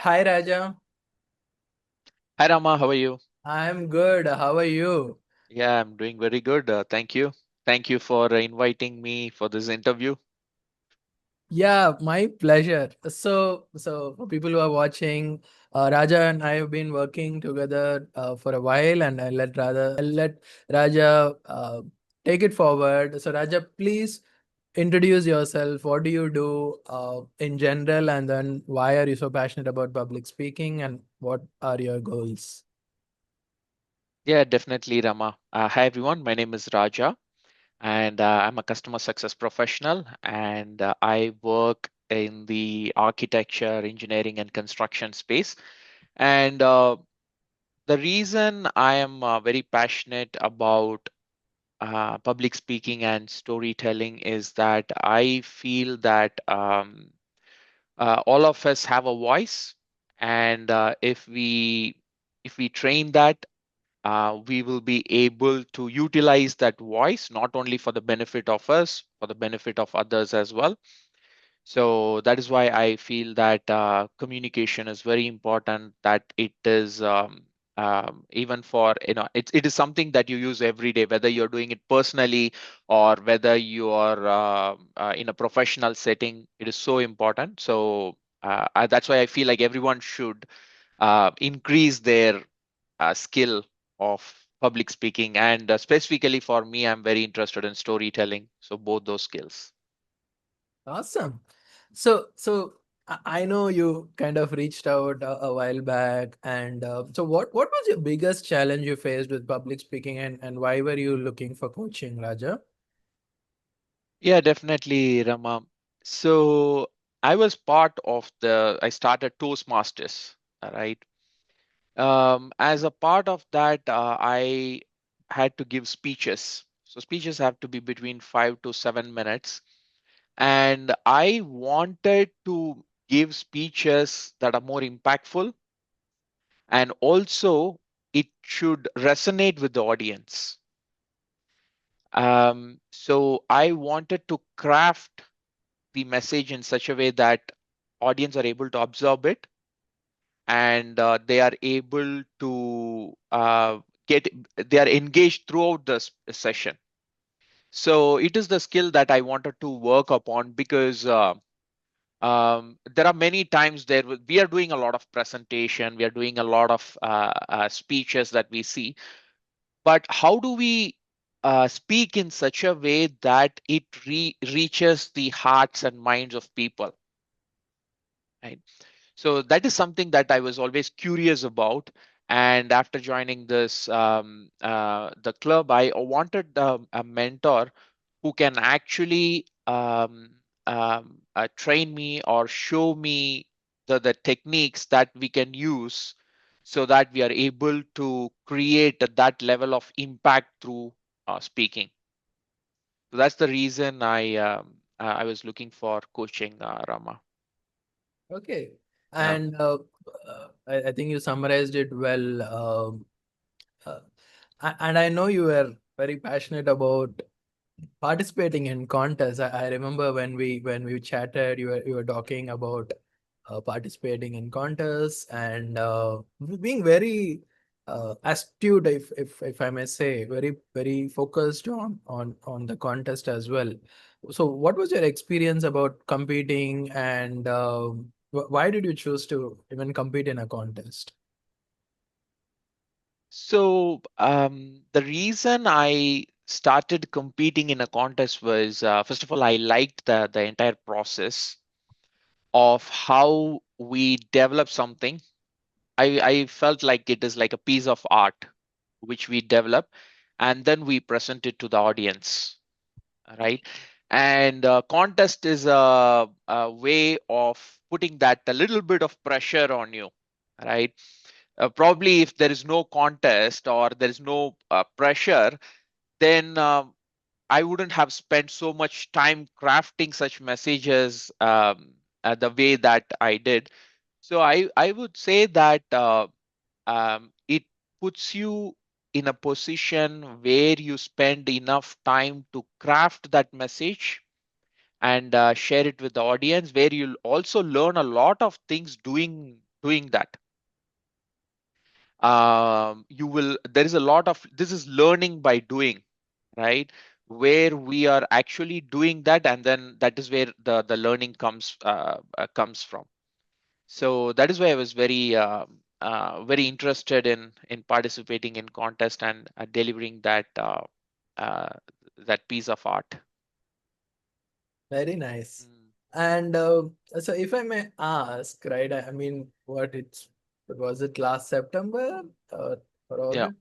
Hi Raja, Hi Rama, how are you? I'm good. How are you? Yeah, I'm doing very good. Thank you. Thank you for inviting me for this interview. Yeah, my pleasure. So for people who are watching, Raja and I have been working together for a while, and I'll let Raja take it forward. So Raja, please introduce yourself. What do you do in general, and then why are you so passionate about public speaking, and what are your goals? Yeah, definitely, Rama. Hi everyone, my name is Raja, and I'm a customer success professional, and I work in the architecture, engineering, and construction space. And the reason I am very passionate about public speaking and storytelling is that I feel that all of us have a voice, and if we train that, we will be able to utilize that voice not only for the benefit of us, for the benefit of others as well. So that is why I feel that communication is very important, that it is even for, it is something that you use every day, whether you're doing it personally or whether you are in a professional setting. It is so important. So that's why I feel like everyone should increase their skill of public speaking. And specifically for me, I'm very interested in storytelling. So both those skills. Awesome. So I know you kind of reached out a while back, and so what was your biggest challenge you faced with public speaking, and why were you looking for coaching, Raja? Yeah, definitely, Rama. So I started Toastmasters, all right? As a part of that, I had to give speeches. So speeches have to be between 5 to 7 minutes. And I wanted to give speeches that are more impactful, and also it should resonate with the audience. So I wanted to craft the message in such a way that audience are able to absorb it, and they are able to get they are engaged throughout the session. So it is the skill that I wanted to work upon, because there are many times we are doing a lot of presentation, we are doing a lot of speeches that we see, but how do we speak in such a way that it reaches the hearts and minds of people, right? So that is something that I was always curious about. And after joining this the club, I wanted a mentor who can actually train me or show me the techniques that we can use, so that we are able to create that level of impact through speaking. So that's the reason I was looking for coaching, Rama. Okay, Yeah. and I think you summarized it well. Uh, and I know you were very passionate about participating in contests. I remember when we chatted, you were talking about participating in contests and being very astute, if I may say, very focused on the contest as well. So, what was your experience about competing, and why did you choose to even compete in a contest? So the reason I started competing in a contest was, first of all, I liked the entire process of how we develop something. I felt like it is like a piece of art which we develop, and then we present it to the audience, right? And contest is a way of putting that a little bit of pressure on you, right? Probably if there is no contest or there is no pressure, then I wouldn't have spent so much time crafting such messages the way that I did. So I would say that it puts you in a position where you spend enough time to craft that message and share it with the audience, where you'll also learn a lot of things doing. doing that. You will There is a lot of this is learning by doing, right? Where we are actually doing that, and then that is where the learning comes from. So that is why I was very interested in participating in contest and delivering uh, that piece of art. Very nice. Mm. And so, if I may ask, right? I mean, was it last September or Yeah, August?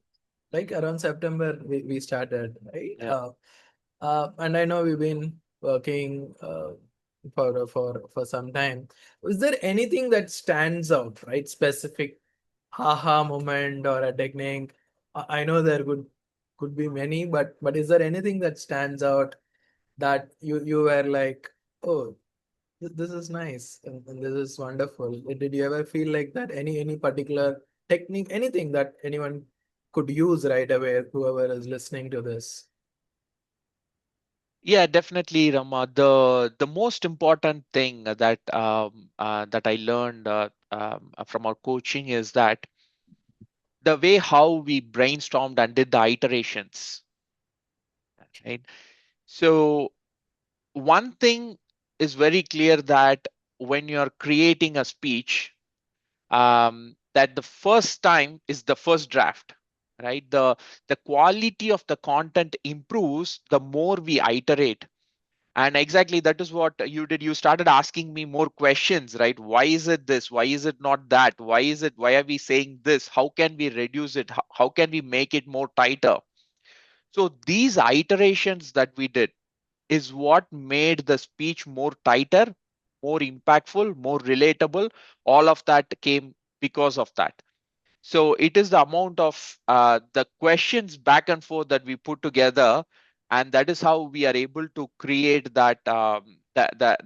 Like around September, we started, right? yeah. And I know we've been working for some time. Is there anything that stands out, right? Specific aha moment or a technique? I know there could be many, but is there anything that stands out that you were like, oh, this is nice and this is wonderful? Did you ever feel like that? Any particular technique, anything that anyone could use right away, whoever is listening to this? Yeah, definitely, Rama. The most important thing that I learned from our coaching is that the way how we brainstormed and did the iterations, right? So one thing is very clear, that when you're creating a speech, that the first time is the first draft, right? The quality of the content improves the more we iterate. And exactly that is what you did. You started asking me more questions, right? Why is it this? Why is it not that? Why are we saying this? How can we reduce it? How can we make it more tighter? So these iterations that we did is what made the speech more tighter, more impactful, more relatable. All of that came because of that. So it is the amount of the questions back and forth that we put together, and that is how we are able to create the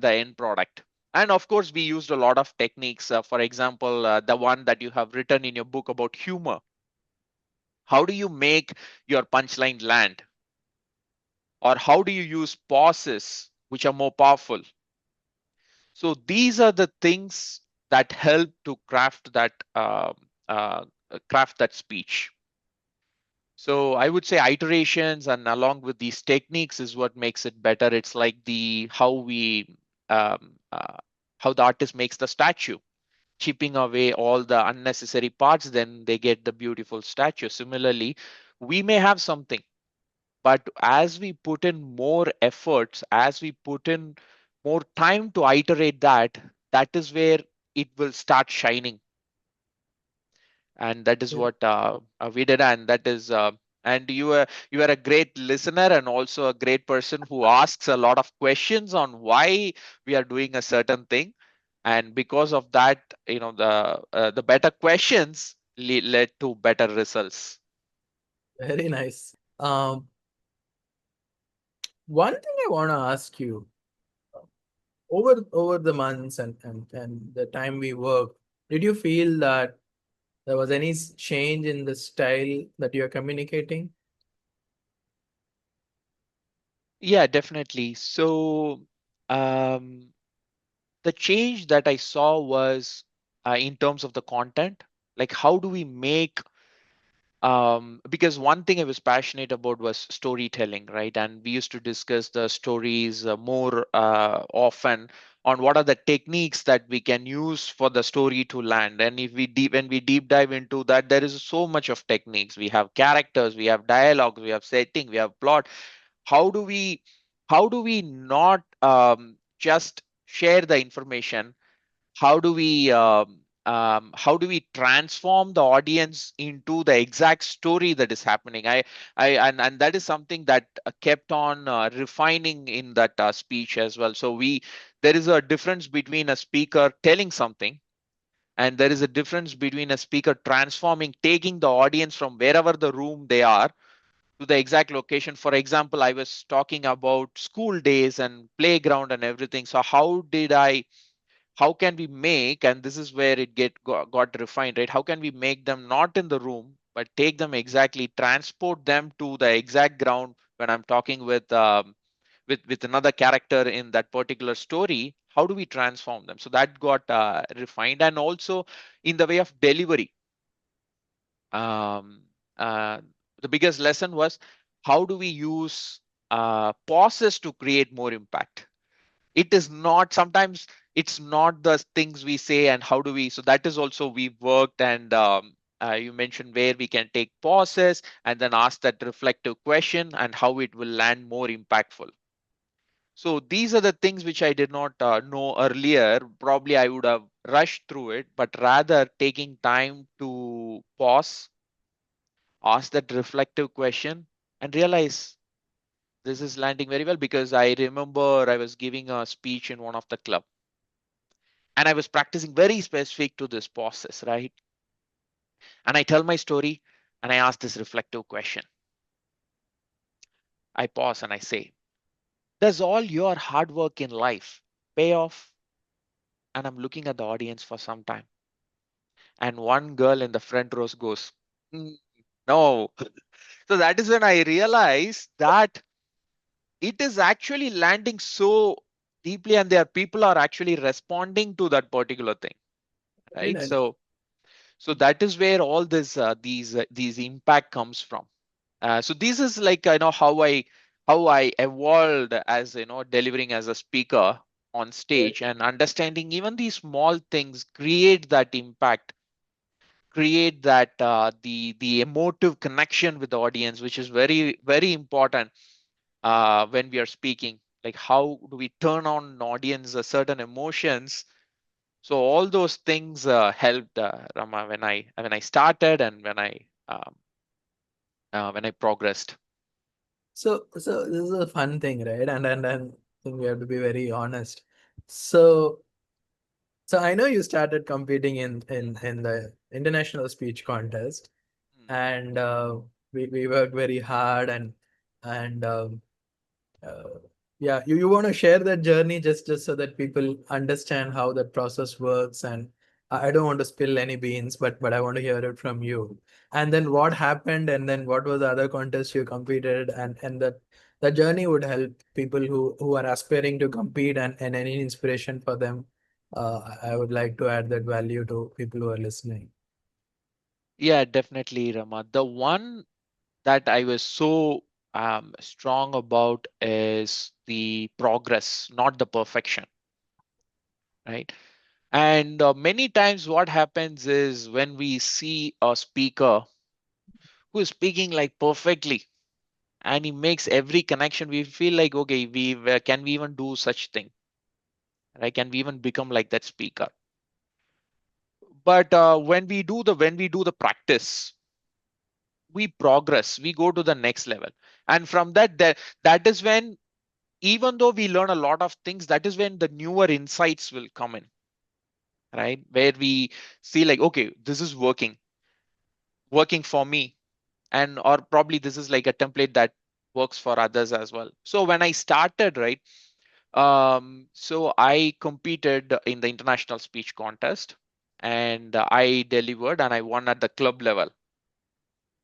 end product. And of course, we used a lot of techniques. For example, the one that you have written in your book about humor. How do you make your punchline land? Or how do you use pauses which are more powerful? So these are the things that help to uh, craft that speech. So I would say iterations and along with these techniques is what makes it better. It's like the um, uh, how the artist makes the statue, chipping away all the unnecessary parts, then they get the beautiful statue. Similarly, we may have something, but as we put in more efforts, as we put in more time to iterate that, that is where it will start shining. And that is Yeah. what we did. And that is and you are a great listener and also a great person who asks a lot of questions on why we are doing a certain thing. And because of that, the better questions led to better results. Very nice. One thing I want to ask you, over the months and the time we worked, did you feel that there was any change in the style that you're communicating? Yeah, definitely. So um, the change that I saw was in terms of the content. Like, how do we make because one thing I was passionate about was storytelling, right? And we used to discuss the stories more often on what are the techniques that we can use for the story to land. And if we when we deep dive into that, there is so much of techniques. We have characters, we have dialogues, we have setting, we have plot. How do we not just share the information? How do we transform the audience into the exact story that is happening? And that is something that kept on refining in that speech as well. So we there is a difference between a speaker telling something, and there is a difference between a speaker transforming, taking the audience from wherever the room they are to the exact location. For example, I was talking about school days and playground and everything. So how can we make, and this is where it got refined, right? How can we make them not in the room but take them exactly, transport them to the exact ground when I'm talking with another character in that particular story? how do we transform them? So that got refined. And also in the way of delivery, um, uh, the biggest lesson was how do we use pauses to create more impact. It is not sometimes, it's not the things we say and how do we, so that is also we've worked. And you mentioned where we can take pauses and then ask that reflective question and how it will land more impactful. So these are the things which I did not know earlier. Probably I would have rushed through it, but rather taking time to pause, ask that reflective question, and realize this is landing very well. Because I remember I was giving a speech in one of the club, and I was practicing very specific to this process, right? And I tell my story, and I ask this reflective question. I pause and I say, does all your hard work in life pay off? And I'm looking at the audience for some time, and one girl in the front row goes, "Mm, no." So that is when I realized that it is actually landing so deeply, and there people are actually responding to that particular thing, Right. right? So that is where all this these impact comes from. So this is like, how I evolved as, delivering as a speaker on Right. stage, and understanding even these small things create that impact, create that the emotive connection with the audience, which is very very important when we are speaking. Like how do we turn on an audience certain emotions? So all those things helped, Rama, when I started and when I progressed. So this is a fun thing, right? And I think we have to be very honest. So so I know you started competing in the international speech contest, Hmm. and we worked very hard, and uh, yeah, you want to share that journey just so that people understand how that process works. And I don't want to spill any beans, but I want to hear it from you. And then what happened, and then what was the other contest you competed, and that the journey would help people who are aspiring to compete, and any inspiration for them. I would like to add that value to people who are listening. Yeah, definitely, Rama. The one that I was so strong about is the progress, not the perfection, right? And many times, what happens is when we see a speaker who is speaking like perfectly, and he makes every connection, we feel like, okay, can we even do such thing, right? Can we even become like that speaker? But when we do the practice, we progress, we go to the next level. And from that is when, even though we learn a lot of things, that is when the newer insights will come in, right? Where we see like, okay, this is working for me, and or probably this is like a template that works for others as well. So when I started, right, so I competed in the international speech contest, and I delivered and I won at the club level,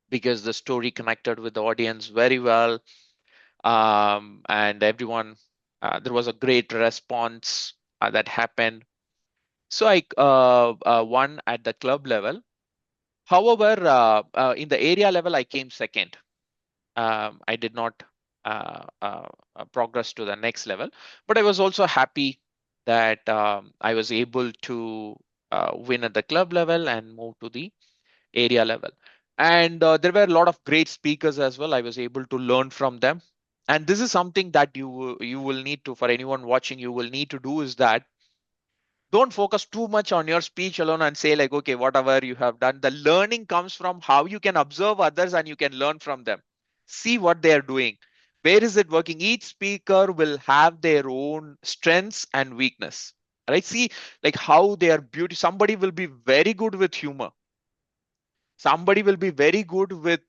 because the story connected with the audience very well. And everyone, there was a great response that happened. So I won at the club level. However, in the area level, I came second. I did not progress to the next level, but I was also happy that I was able to win at the club level and move to the area level. And there were a lot of great speakers as well. I was able to learn from them. And this is something that you will need to, for anyone watching, you will need to do is that don't focus too much on your speech alone and say like, okay, whatever you have done. The learning comes from how you can observe others and you can learn from them. See what they are doing. Where is it working? Each speaker will have their own strengths and weakness. Right? See like how they are beauty. Somebody will be very good with humor. Somebody will be very good with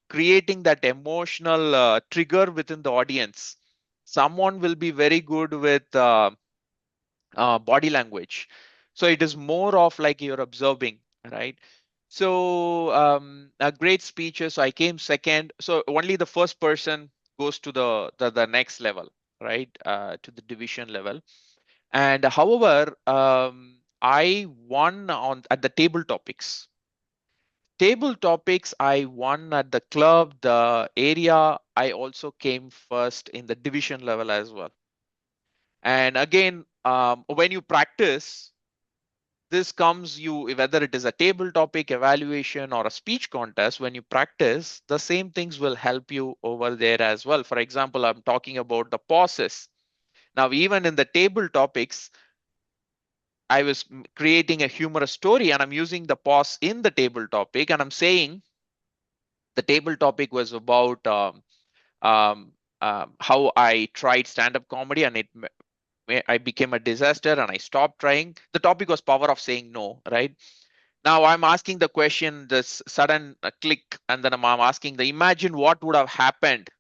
creating that emotional trigger within the audience. Someone will be very good with body language. So it is more of like you're observing, right? So great speeches. So I came second. So only the first person goes to the next level, right? To the division level. And however, I won on at the table topics. Table topics, I won at the club, the area. I also came first in the division level as well. And again, when you practice, this comes you whether it is a table topic evaluation or a speech contest. When you practice, the same things will help you over there as well. For example, I'm talking about the pauses. Now, even in the table topics, I was creating a humorous story and I'm using the pause in the table topic and I'm saying the table topic was about um, how I tried stand-up comedy and I became a disaster and I stopped trying. The topic was power of saying no, right? Now I'm asking the question, this sudden click, and then I'm asking the imagine what would have happened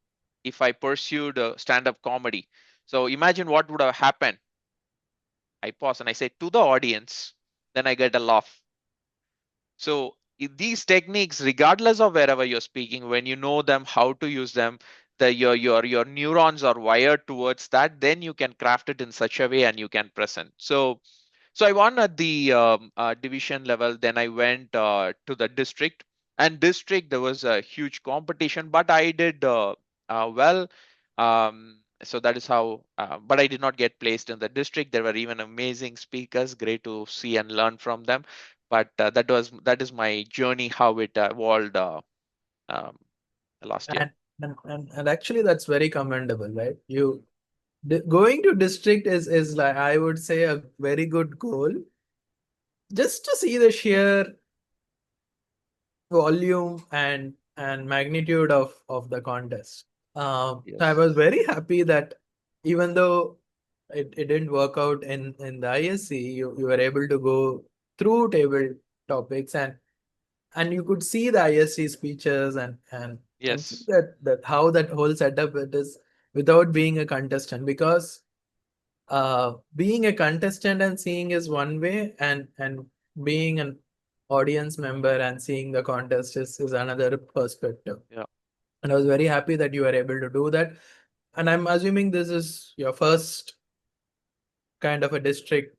if I pursued stand-up comedy. So imagine what would have happened. I pause and I say to the audience, then I get a laugh. So these techniques, regardless of wherever you're speaking, when you know them, how to use them, your neurons are wired towards that, then you can craft it in such a way and you can present. So I won at the division level. Then I went to the district. And district, there was a huge competition, but I did well. So that is how. But I did not get placed in the district. There were even amazing speakers. Great to see and learn from them. But that is my journey, how it evolved um, last year. And actually, that's very commendable, right? Going to district is like, I would say, a very good goal, just to see the sheer volume and magnitude of the contest. So I Yes. was very happy that even though it didn't work out in the ISC, you were able to go through table topics, and you could see the ISC speeches, and see Yes. that how that whole setup it is without being a contestant. Because being a contestant and seeing is one way, and being an audience member and seeing the contest is another perspective. Yeah. And I was very happy that you were able to do that. And I'm assuming this is your first kind of a district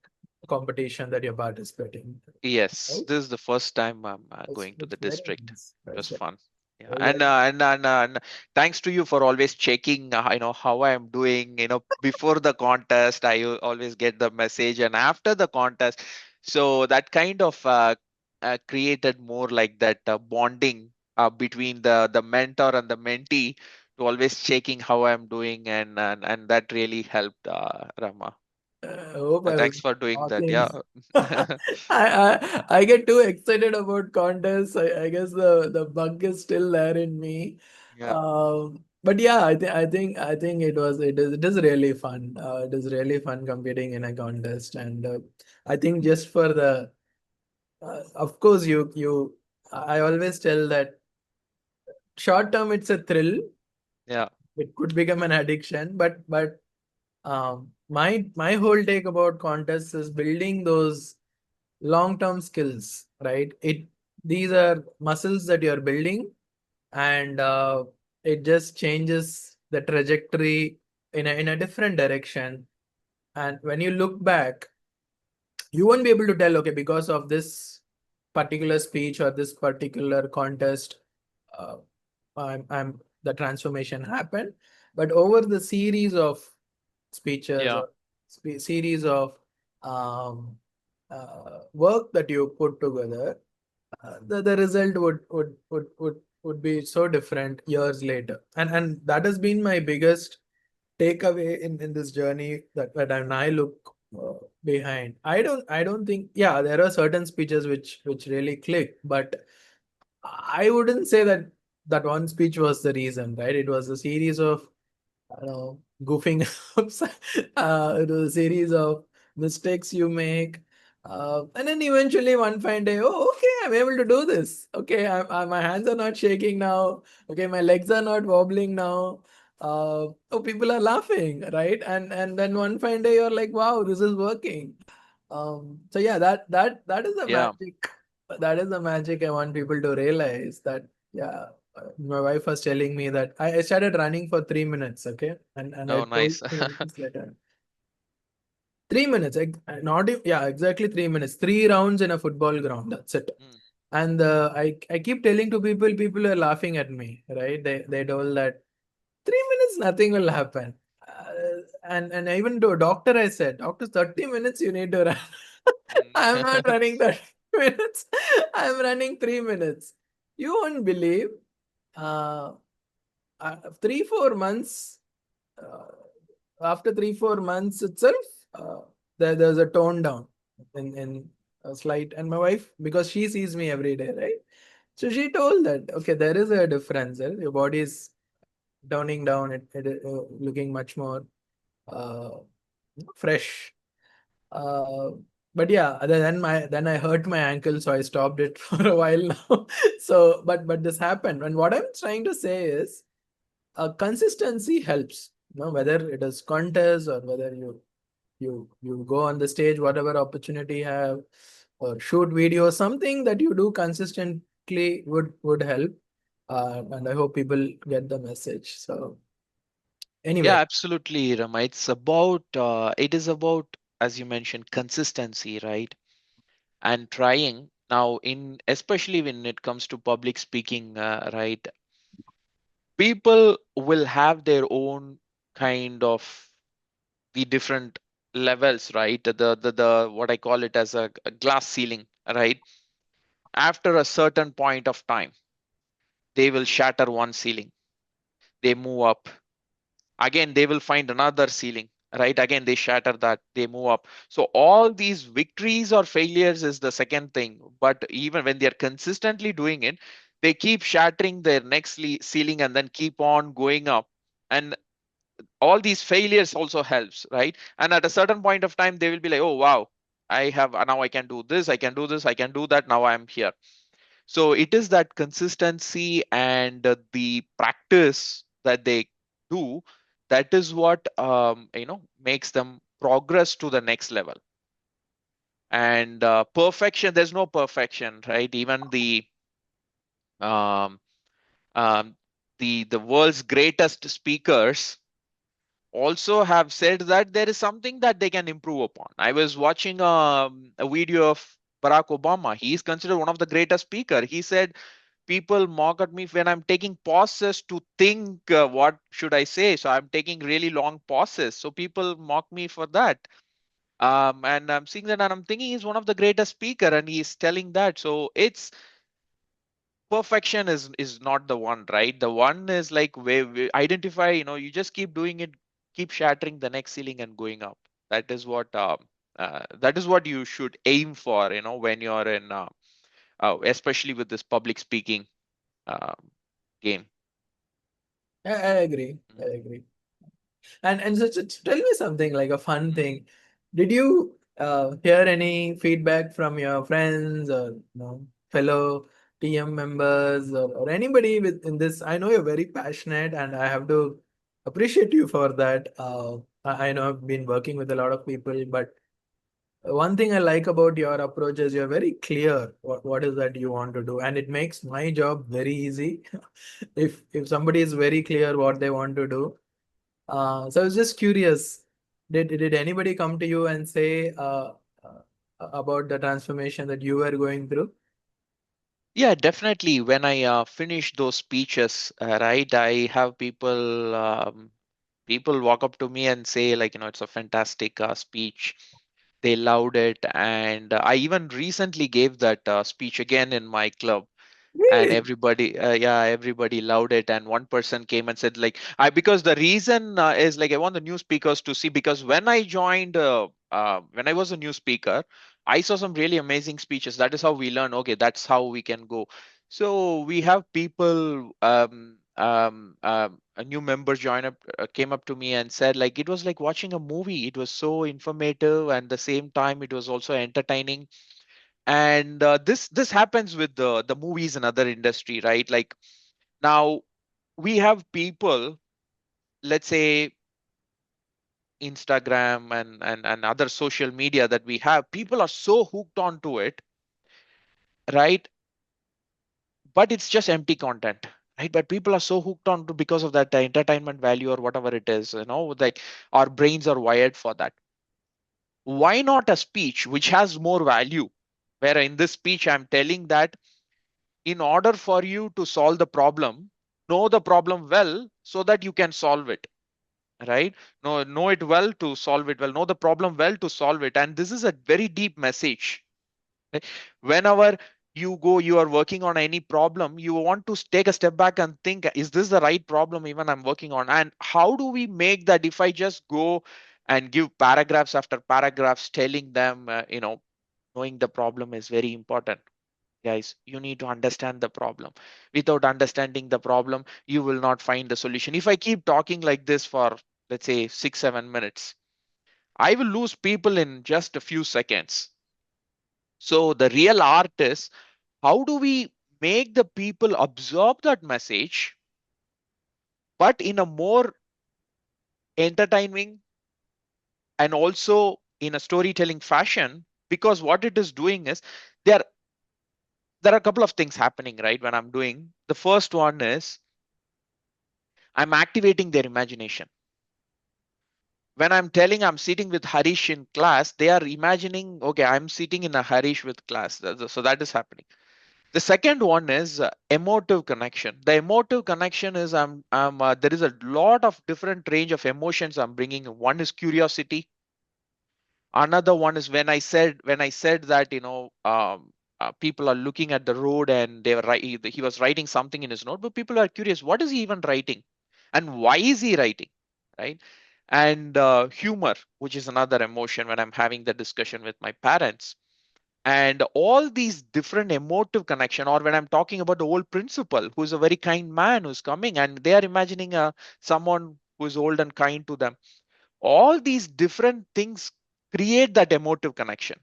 competition that you're participating in, Yes, right? this is the first time I'm going to That's the very district. nice. It was That's fun. Yeah, very, very. and thanks to you for always checking, how I am doing. Before the contest, I always get the message, and after the contest, so that kind of created more like that bonding between the mentor and the mentee to always checking how I'm doing, and that really helped, Rama. I hope I was Thanks for doing that. talking. Yeah. I get too excited about contests. I guess the bug is still there in me. Yeah. But yeah, I think it is really fun. It is really fun competing in a contest, and I think just for the of course you I always tell that short term it's a thrill. Yeah. It could become an addiction, but my whole take about contests is building those long-term skills, right? These are muscles that you're building, and it just changes the trajectory in a different direction. And when you look back, you won't be able to tell, okay, because of this particular speech or this particular contest, uh, I'm the transformation happened. But over the series of speeches Yeah. or series of um, work that you put together, the result would be so different years later. And that has been my biggest takeaway in this journey, that I look behind. I don't think, yeah, there are certain speeches which really click, but I wouldn't say that one speech was the reason, right? It was a series of, I don't know, goofing up, it was a series of mistakes you make. And then eventually one fine day, oh, okay, I'm able to do this. Okay, my hands are not shaking now. Okay, my legs are not wobbling now. Oh, people are laughing, right? And then one fine day you're like, wow, this is working. So yeah, that is the Yeah. magic. That is the magic I want people to realize, that yeah. My wife was telling me that I started running for 3 minutes, okay, and I Oh, told nice. her this later. 3 minutes. Not yeah, exactly 3 minutes. 3 rounds in a football ground. That's it. Mm, And I keep telling to people, people are laughing at me, right? They told that 3 minutes, nothing will happen. And even to a doctor, I said, doctor, 30 minutes you need to run. I'm not mm. running 30 minutes. I'm running 3 minutes. You won't believe. Uh, 3 4 months. Uh, After 3 4 months itself, uh, there's a tone down in a slight. And my wife, because she sees me every day, right? So she told that okay, there is a difference. Your body is toning down. It looking much more uh, fresh. Uh, but yeah, then I hurt my ankle, so I stopped it for a while now. So, but this happened, and what I'm trying to say is, consistency helps. Whether it is contest or whether you go on the stage, whatever opportunity you have, or shoot video, something that you do consistently would help. And I hope people get the message. So Yeah, anyway, absolutely, Rama. It is about, as you mentioned, consistency, right? And trying. Now, in especially when it comes to public speaking, right? People will have their own kind of the different levels, right? The what I call it as a glass ceiling, right? After a certain point of time, they will shatter one ceiling. They move up. Again, they will find another ceiling, right? Again, they shatter that, they move up. So all these victories or failures is the second thing. But even when they're consistently doing it, they keep shattering their next ceiling and then keep on going up. And all these failures also helps, right? And at a certain point of time, they will be like, oh wow, I have now, I can do this, I can do this, I can do that, now I'm here. So it is that consistency and the practice that they do, that is what makes them progress to the next level. And perfection, there's no perfection, right? Even um, um, the world's greatest speakers also have said that there is something that they can improve upon. I was watching a video of Barack Obama. He is considered one of the greatest speaker. He said people mock at me when I'm taking pauses to think what should I say. So I'm taking really long pauses. So people mock me for that. And I'm seeing that and I'm thinking he's one of the greatest speaker and he's telling that. So it's perfection is not the one, right? The one is like where we identify, you just keep doing it, keep shattering the next ceiling and going up. That is what you should aim for, when you're in especially with this public speaking um, game. I agree. I agree. And so tell me something like a fun Mhm. thing. Did you hear any feedback from your friends or fellow TM members or anybody in this? I know you're very passionate, and I have to appreciate you for that. I know I've been working with a lot of people, but one thing I like about your approach is you're very clear what is that you want to do, and it makes my job very easy. If somebody is very clear what they want to do, so I was just curious, did anybody come to you and say about the transformation that you were going through? Yeah, definitely. When I finish those speeches, right, I have people walk up to me and say like, it's a fantastic speech. They loved it, and I even recently gave that speech again in my club, and Really? everybody loved it. And one person came and said like, I because the reason is like I want the new speakers to see, because when I joined when I was a new speaker, I saw some really amazing speeches. That is how we learn, okay, that's how we can go. So we have people a new member came up to me and said like it was like watching a movie. It was so informative and the same time it was also entertaining. And this happens with the movies and other industry, right? Like now we have people, let's say Instagram and other social media that we have, people are so hooked onto it, right? But it's just empty content, right? But people are so hooked on to because of that entertainment value or whatever it is, like our brains are wired for that. Why not a speech which has more value? Where in this speech, I'm telling that in order for you to solve the problem, know the problem well so that you can solve it, right? Know it well to solve it well, know the problem well to solve it. And this is a very deep message, right? Whenever you are working on any problem, you want to take a step back and think, is this the right problem even I'm working on? And how do we make that? If I just go and give paragraphs after paragraphs telling them, knowing the problem is very important. Guys, you need to understand the problem. Without understanding the problem, you will not find the solution. If I keep talking like this for, let's say, 6 7 minutes, I will lose people in just a few seconds. So the real art is, how do we make the people absorb that message, but in a more entertaining and also in a storytelling fashion? Because what it is doing is, there there are a couple of things happening, right? When I'm doing the first one is, I'm activating their imagination. When I'm telling I'm sitting with Harish in class, they are imagining, okay, I'm sitting in a Harish with class. So that is happening. The second one is emotive connection. The emotive connection is, there is a lot of different range of emotions I'm bringing. One is curiosity. Another one is, when I said that, people are looking at the road and they were he was writing something in his note, but people are curious, what is he even writing, and why is he writing, right? And humor, which is another emotion when I'm having the discussion with my parents. And all these different emotive connection, or when I'm talking about the old principal who's a very kind man who's coming and they are imagining someone who's old and kind to them, all these different things create that emotive connection,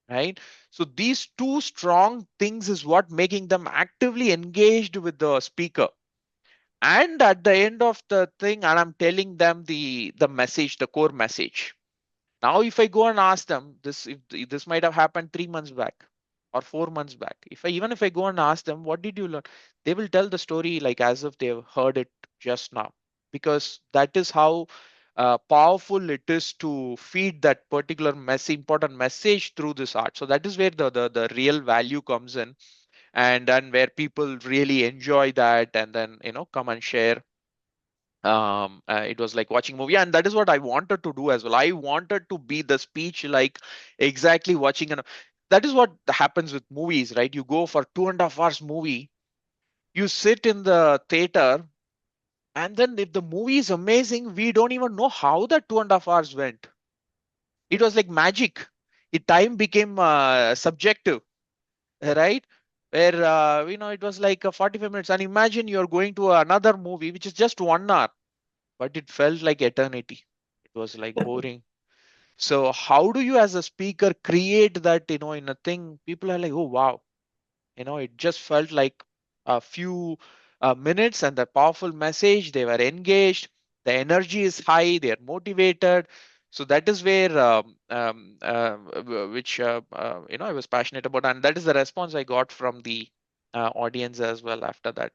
right? So these two strong things is what making them actively engaged with the speaker. And at the end of the thing, and I'm telling them the message, the core message. Now, if I go and ask them this, if this might have happened 3 months back or 4 months back, even if I go and ask them, what did you learn? They will tell the story like as if they've heard it just now, because that is how powerful it is to feed that particular important message through this art. So that is where the real value comes in, and where people really enjoy that, and then come and share. It was like watching movie, and that is what I wanted to do as well. I wanted to be the speech, like exactly watching, and that is what happens with movies, right? You go for 2.5 hours movie, you sit in the theater, and then if the movie is amazing, we don't even know how that 2.5 hours went. It was like magic. It time became subjective, right? Where it was like 45 minutes, and imagine you're going to another movie which is just 1 hour, but it felt like eternity. It was like boring. So how do you as a speaker create that, in a thing? People are like, oh wow, it just felt like a few minutes, and the powerful message, they were engaged, the energy is high, they are motivated. So that is where which I was passionate about, and that is the response I got from the audience as well after that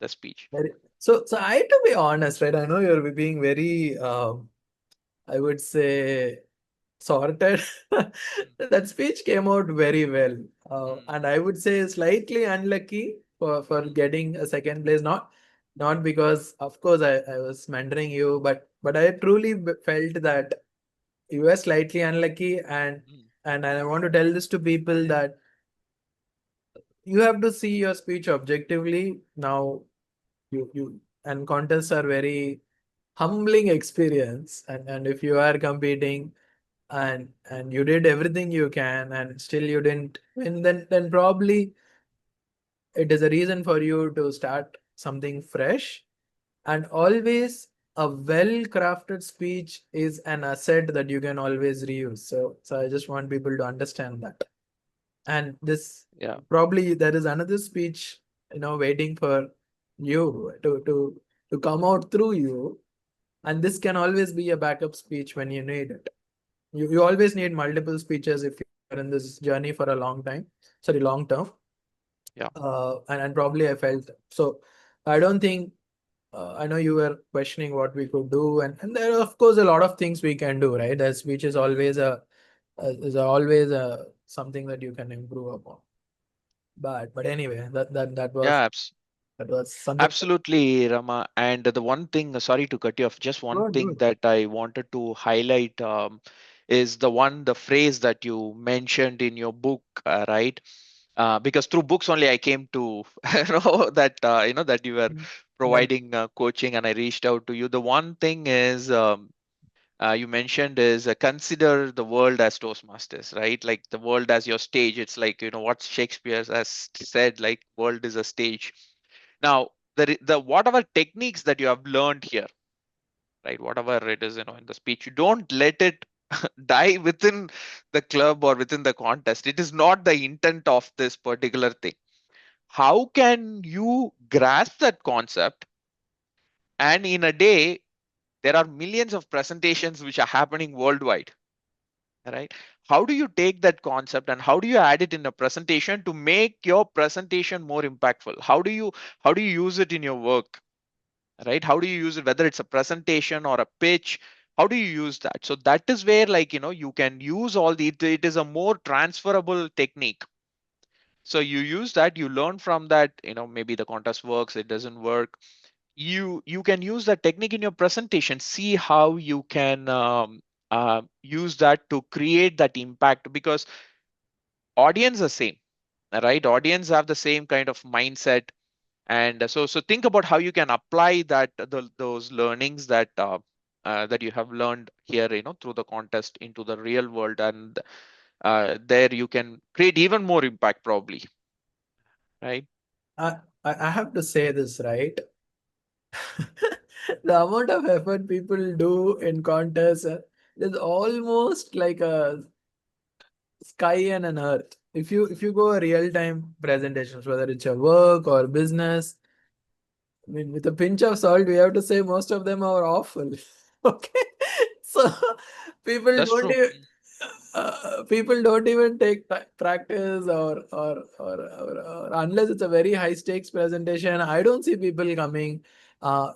the speech. So I, to be honest, right, I know you're being very, I would say, sorted. That speech came out very well, Mm, and I would say slightly unlucky for mm, getting a second place. Not because, of course, I was mentoring you, but I truly felt that you were slightly unlucky, mm, and I want to tell this to people that you have to see your speech objectively. Now, you and contests are very humbling experience, and if you are competing and you did everything you can and still you didn't win, then probably it is a reason for you to start something fresh. And always a well crafted speech is an asset that you can always reuse. So I just want people to understand that. And this, yeah. probably there is another speech, waiting for you to come out through you. And this can always be a backup speech when you need it. You always need multiple speeches if you're in this journey for a long time, sorry, long term. Yeah. And probably I felt so. I don't think, I know you were questioning what we could do, and there are, of course, a lot of things we can do, right? The speech is always a is always something that you can improve upon. But anyway, Yeah, that was something. absolutely, Rama. And the one thing, sorry to cut you off, just one Good, thing good. that I wanted to highlight is the phrase that you mentioned in your book, right? Because through books only I came to know that that you were Yeah. providing coaching, and I reached out to you. The one thing is you mentioned is consider the world as Toastmasters, right? Like the world as your stage. It's like what Shakespeare has said, like world is a stage. Now, the whatever techniques that you have learned here, right? Whatever it is, in the speech, you don't let it die within the club or within the contest. It is not the intent of this particular thing. How can you grasp that concept? And in a day, there are millions of presentations which are happening worldwide, right? How do you take that concept and how do you add it in a presentation to make your presentation more impactful? How do you use it in your work, right? How do you use it, whether it's a presentation or a pitch? How do you use that? So that is where, like, you can use it is a more transferable technique. So you use that, you learn from that, maybe the contest works, it doesn't work. You can use that technique in your presentation, see how you can use that to create that impact, because audience are same, right? Audience have the same kind of mindset. And so think about how you can apply those learnings that you have learned here, through the contest into the real world, and there you can create even more impact probably, right? I, I have to say this, right? The amount of effort people do in contests is almost like a sky and an earth. If you go a real time presentations, whether it's your work or business, I mean, with a pinch of salt, we have to say most of them are awful. Okay, so people That's don't true. even people don't even take practice or unless it's a very high stakes presentation. I don't see people coming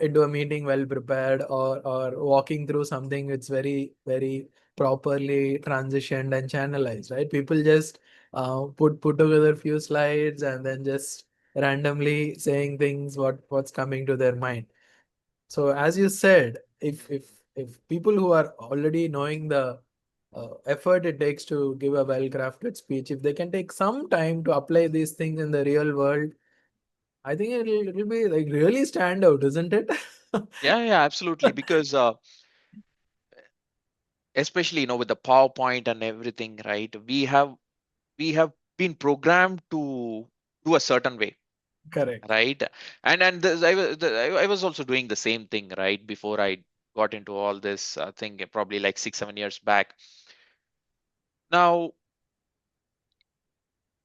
into a meeting well prepared or walking through something it's very properly transitioned and channelized. Right? People just put together a few slides and then just randomly saying things what's coming to their mind. So as you said, if people who are already knowing the effort it takes to give a well crafted speech, if they can take some time to apply these things in the real world, I think it'll be like really stand out, isn't it? Yeah, yeah, absolutely. Because especially with the PowerPoint and everything, right? We have been programmed to do a certain way, Correct. right? And I was also doing the same thing, right, before I got into all this thing, probably like 6 7 years back. Now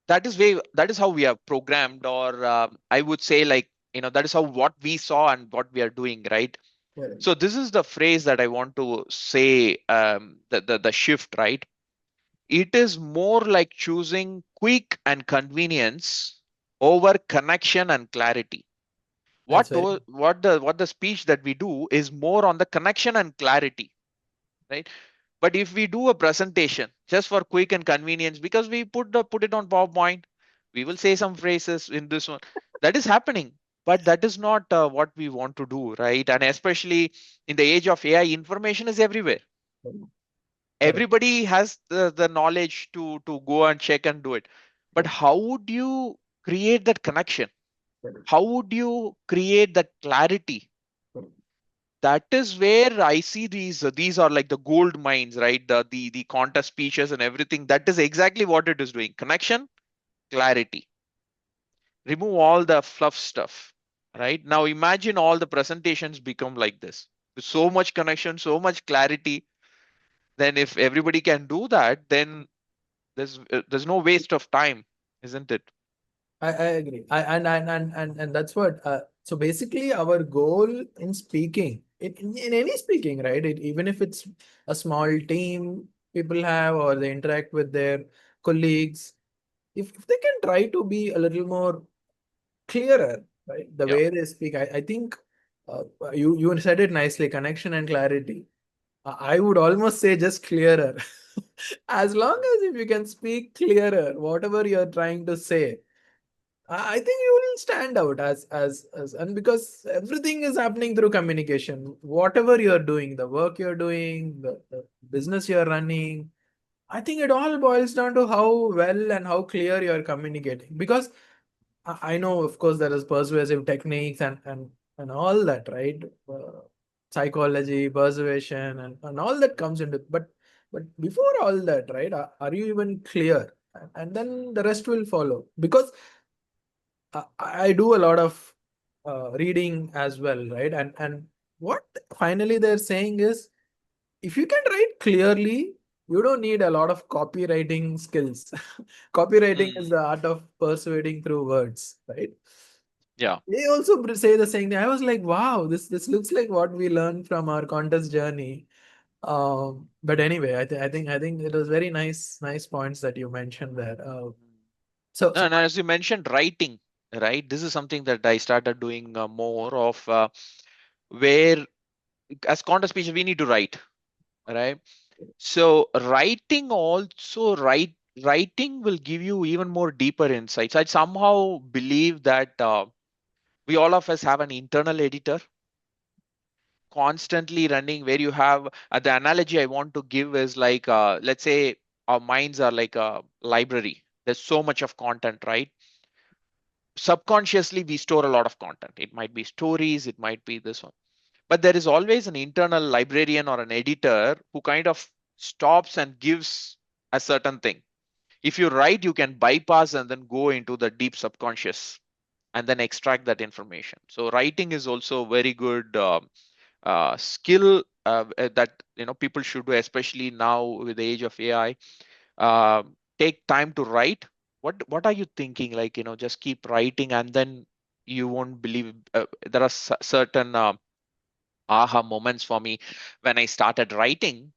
that is how we are programmed, or I would say, like, that is how what we saw and what we are doing, right? Correct. So this is the phrase that I want to say, the shift, right? It is more like choosing quick and convenience over connection and clarity. That's what very do, what the speech that we do is more on the connection and clarity, right? But if we do a presentation just for quick and convenience, because we put it on PowerPoint, we will say some phrases in this one. That is happening, but that is not what we want to do, right? And especially in the age of AI, information is everywhere. correct. Everybody has the knowledge to go and check and do it. But Correct. how would you create that connection? Correct. How would you create that clarity? Correct. That is where I see these are like the gold mines, right? The contest speeches and everything. That is exactly what it is doing. Connection, clarity. Remove all the fluff stuff. Right? Now imagine all the presentations become like this. With so much connection, so much clarity. Then if everybody can do that, then there's no waste of time, isn't it? I agree. And that's what. So basically, our goal in speaking, in any speaking, right? Even if it's a small team people have or they interact with their colleagues, if they can try to be a little more clearer, right? The Yeah. way they speak, I think you said it nicely, connection and clarity. I would almost say just clearer. As long as if you can speak clearer, whatever you're trying to say, I think you will stand out as and because everything is happening through communication. Whatever you're doing, the work you're doing, the business you're running, I think it all boils down to how well and how clear you're communicating. Because I know, of course, there is persuasive techniques and all that, right? Psychology, persuasion, and all that comes into. But before all that, right? Are you even clear? And then the rest will follow. Because I do a lot of reading as well, right? And what finally they're saying is, if you can write clearly, you don't need a lot of copywriting skills. Copywriting is Mm, the art of persuading through words, right? yeah. They also say the same thing. I was like, wow, this looks like what we learned from our contest journey. But anyway, I think it was very nice points that you mentioned there. So No, so and as you mentioned, writing, right? This is something that I started doing more of, where as content speech we need to write, right? So writing will give you even more deeper insights. I somehow believe that we all of us have an internal editor constantly running, where you have the analogy I want to give is like, let's say our minds are like a library. There's so much of content, right? Subconsciously we store a lot of content. It might be stories, it might be this one, but there is always an internal librarian or an editor who kind of stops and gives a certain thing. If you write, you can bypass and then go into the deep subconscious and then extract that information. So writing is also a very good skill that people should do, especially now with the age of AI. Take time to write. What are you thinking? Like, just keep writing, and then you won't believe. There are certain aha moments for me when I started writing.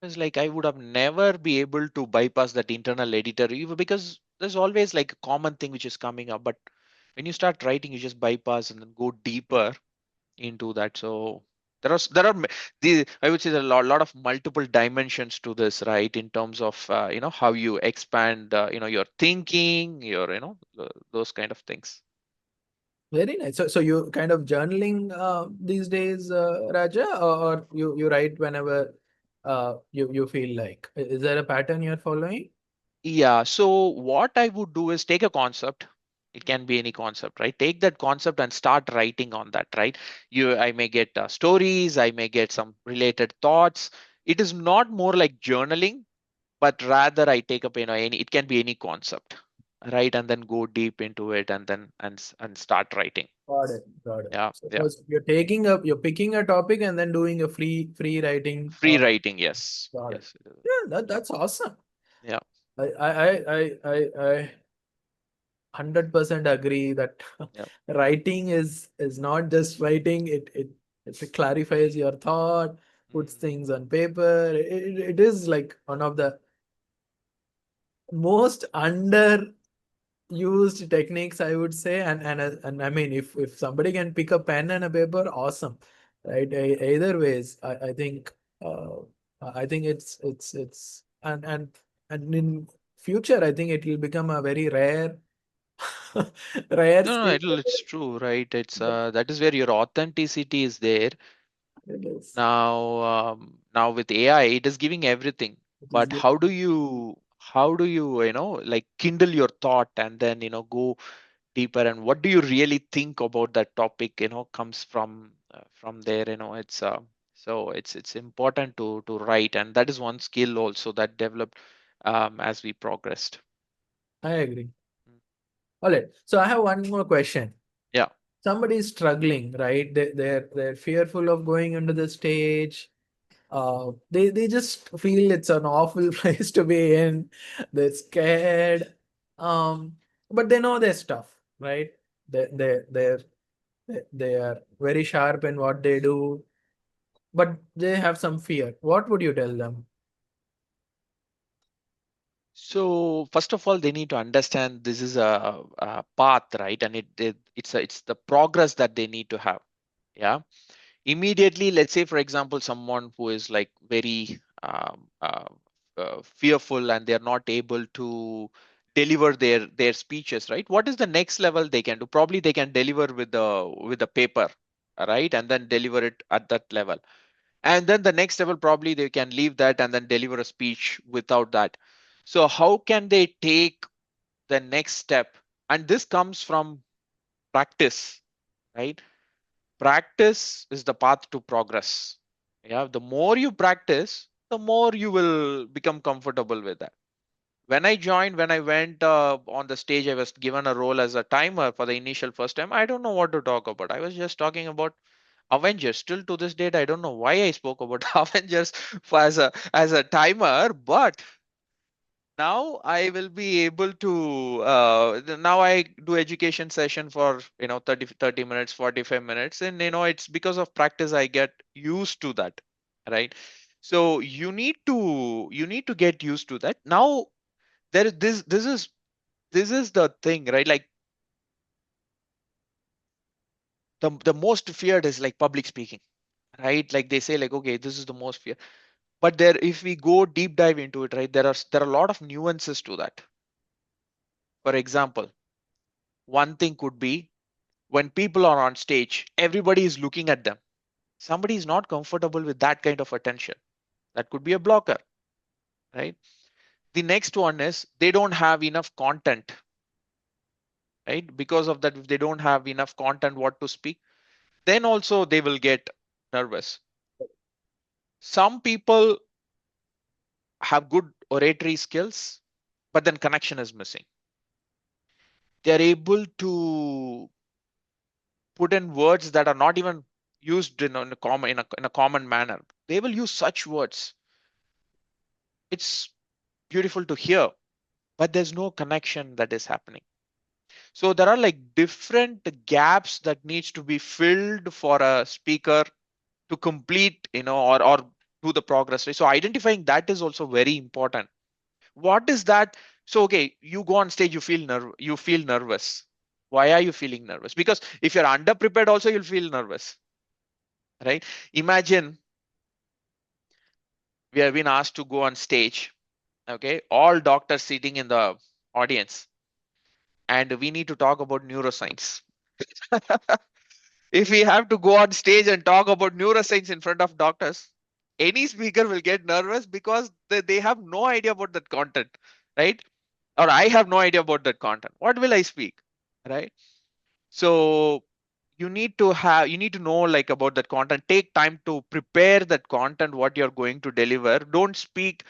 It's like I would have never be able to bypass that internal editor, even because there's always like a common thing which is coming up. But when you start writing, you just bypass and then go deeper into that. So the I would say there are lot of multiple dimensions to this, right? In terms of how you expand your thinking, your those kind of things. very nice. So you kind of journaling these days, Raja, or you write whenever you feel like. Is there a pattern you're following? Yeah. So what I would do is take a concept. It can be any concept, right? Take that concept and start writing on that, right? I may get stories, I may get some related thoughts. It is not more like journaling, but rather I take up it can be any concept, right? And then go deep into it and then and start writing. Got it. Got it. Yeah, So yeah. you're picking a topic and then doing a free writing. Free writing, yes, Got it. yes, it is. Yeah, that's awesome. Yeah, I 100% agree that yeah. writing is not just writing. It clarifies your thought, puts Mm. things on paper. It is like one of the most underused techniques, I would say. And I mean, if somebody can pick a pen and a paper, awesome, right? Either ways, uh, I think it's and in future, I think it will become a very rare rare No, no, skill. it's true, right? It's that is where your authenticity is there. It is. Now with AI, it is giving everything. It is But good. how do you, like kindle your thought and then go deeper, and what do you really think about that topic comes from there. It's important to write, and that is one skill also that developed as we progressed. I agree. All right. So I have one more question. Yeah. Somebody is struggling, right? They're fearful of going into the stage. They just feel it's an awful place to be in. They're scared. Um, but they know their stuff, right? They are very sharp in what they do, but they have some fear. What would you tell them? So first of all, they need to understand this is a path, right? And it's the progress that they need to have. Yeah. Immediately, let's say for example, someone who is like very fearful and they're not able to deliver their speeches, right? What is the next level they can do? Probably they can deliver with the paper, right, and then deliver it at that level. And then the next level, probably they can leave that and then deliver a speech without that. So how can they take the next step? And this comes from practice, right? Practice is the path to progress. Yeah, the more you practice, the more you will become comfortable with that. When I went on the stage, I was given a role as a timer for the initial first time. I don't know what to talk about. I was just talking about Avengers. Still to this date, I don't know why I spoke about Avengers as a timer, but now I will be able to now I do education session for 30 minutes, 45 minutes, and it's because of practice I get used to that, right? So you need to get used to that. Now there is this is the thing, right? Like the most feared is like public speaking, right? Like they say, like, okay, this is the most fear. But there, if we go deep dive into it, right, there are a lot of nuances to that. For example, one thing could be when people are on stage, everybody is looking at them. Somebody is not comfortable with that kind of attention. That could be a blocker, right? The next one is they don't have enough content, right? Because of that, if they don't have enough content, what to speak, then also they will get nervous. Some people have good oratory skills, but then connection is missing. They're able to put in words that are not even used in a common manner. They will use such words. It's beautiful to hear, but there's no connection that is happening. So there are like different gaps that needs to be filled for a speaker to complete, or do the progress. Right? So identifying that is also very important. What is that? So okay, you go on stage, you feel nervous. Why are you feeling nervous? Because if you're underprepared, also you'll feel nervous, right? Imagine we have been asked to go on stage, okay, all doctors sitting in the audience, and we need to talk about neuroscience. If we have to go on stage and talk about neuroscience in front of doctors, any speaker will get nervous because they have no idea about that content, right? Or I have no idea about that content. What will I speak, right? So you need to know like about that content. Take time to prepare that content, what you're going to deliver. Don't speak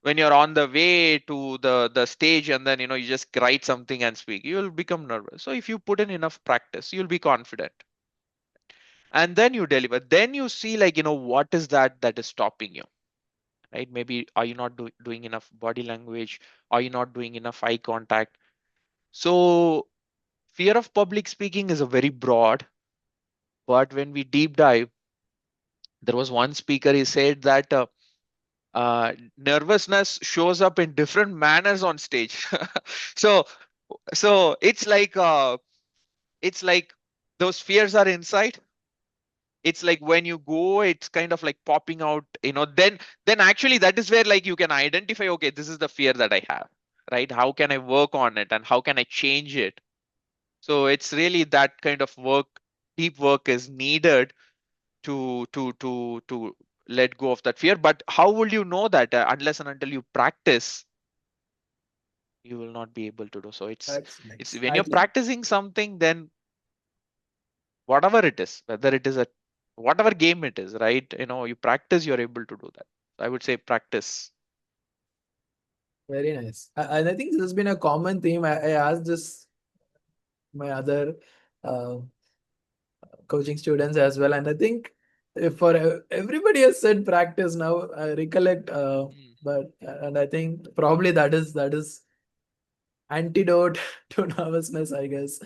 when you're on the way to the stage and then you just write something and speak. You'll become nervous. So if you put in enough practice, you'll be confident, and then you deliver. Then you see, like, what is that is stopping you, right? Maybe are you not doing enough body language? Are you not doing enough eye contact? So fear of public speaking is a very broad, but when we deep dive, there was one speaker, he said that nervousness shows up in different manners on stage. so so it's like those fears are inside. It's like when you go, it's kind of like popping out, then actually that is where like you can identify, okay, this is the fear that I have, right? How can I work on it and how can I change it? So it's really that kind of work, deep work is needed to let go of that fear. But how will you know that? Unless and until you practice, you will not be able to do so. That's It's nice. when I you're think practicing something, then whatever it is, whether it is a whatever game it is, right? You practice, you're able to do that. I would say practice. very nice. And I think this has been a common theme. I asked this my other uh, coaching students as well, and I think if for everybody has said practice now. I recollect, Mm. but and I think probably that is antidote to nervousness, I guess.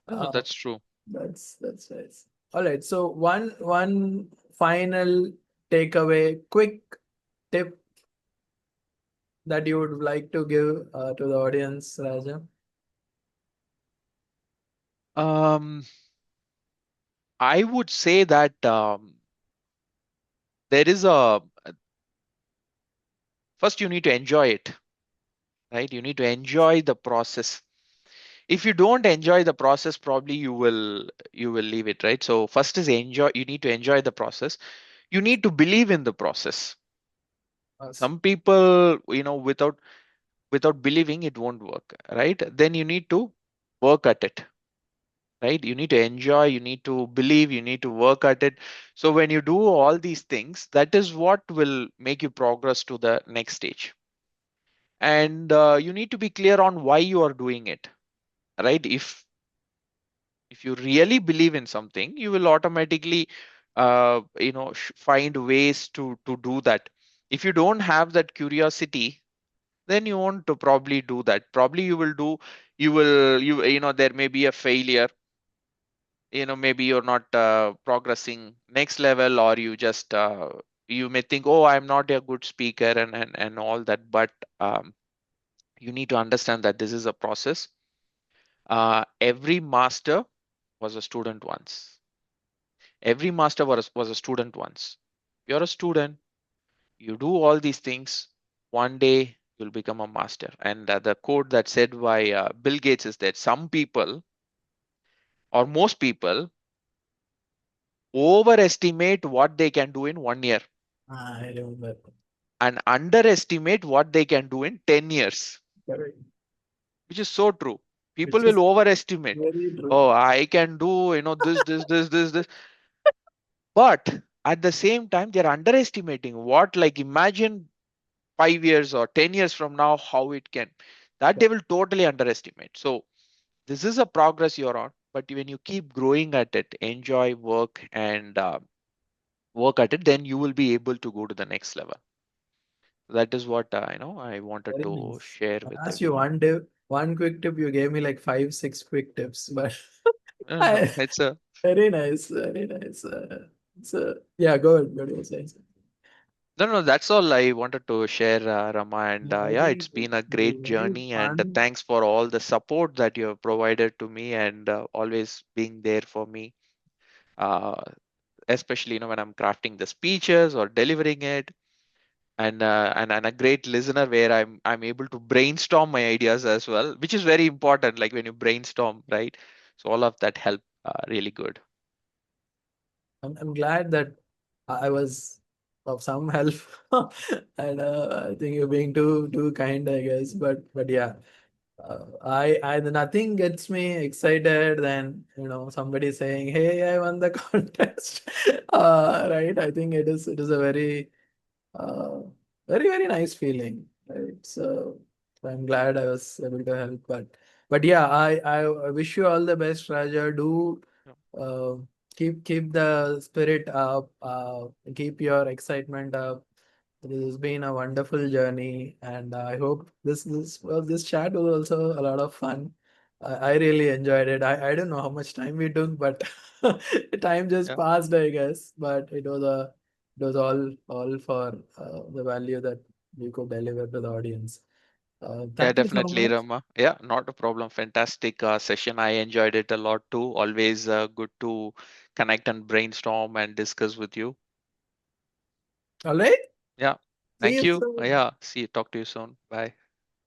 Oh, Uh, that's true. that's nice. All right. So one final takeaway, quick tip that you would like to give to the audience, Raja. um I would say that there is First, you need to enjoy it, right? You need to enjoy the process. If you don't enjoy the process, probably you will leave it, right? So first is enjoy. You need to enjoy the process. You need to believe in the process. Us. Some people, without believing, it won't work, right? Then you need to work at it, right? You need to enjoy, you need to believe, you need to work at it. So when you do all these things, that is what will make you progress to the next stage. And you need to be clear on why you are doing it, right? If you really believe in something, you will automatically find ways to do that. If you don't have that curiosity, then you won't to probably do that. Probably there may be a failure. Maybe you're not progressing next level, or you may think, oh, I'm not a good speaker, and all that. But you need to understand that this is a process. Every master was a student once. Every master was a student once. You're a student, you do all these things, one day you'll become a master. And the quote that said by Bill Gates is that some people, or most people, overestimate what they can do in 1 year I remember. and underestimate what they can do in 10 years, Correct. which is so true. People Which will is overestimate. very true. Oh, I can do, this. But at the same time, they're underestimating what, like, imagine 5 years or 10 years from now, how it can. That they will totally underestimate. So this is a progress you're on, but when you keep growing at it, enjoy, work, and work at it, then you will be able to go to the next level. That is what I wanted Very to nice. share with I asked you everyone. one tip, one quick tip. You gave me like five, six quick tips, but No, I, it's a very nice, very nice. So yeah, go ahead. What you were saying? no. That's all I wanted to share, Rama. And Yeah, I yeah, think it's been a it was great very journey. And fun. thanks for all the support that you have provided to me, and always being there for me. Uh, Especially when I'm crafting the speeches or delivering it, and a great listener where I'm able to brainstorm my ideas as well, which is very important, like when you brainstorm, right? So all of that help really good. I'm glad that I was of some help, and I think you're being too kind, I guess. But yeah, I nothing gets me excited than somebody saying, "Hey, I won the contest." Right? I think it is a uh, very nice feeling, right? So I'm glad I was able to help. But yeah, I wish you all the best, Raja. Do Yeah, uh, keep the spirit up, keep your excitement up. This has been a wonderful journey, and I hope this chat was also a lot of fun. I really enjoyed it. I don't know how much time we took, but time just yeah, passed, I guess. But it was all for the value that we could deliver to the audience. yeah, Thank you so definitely, much. Rama. Yeah, not a problem. Fantastic session. I enjoyed it a lot too. Always good to connect and brainstorm and discuss with you. All right. Yeah, See thank you you. soon. Yeah, see you. Talk to you soon. Bye.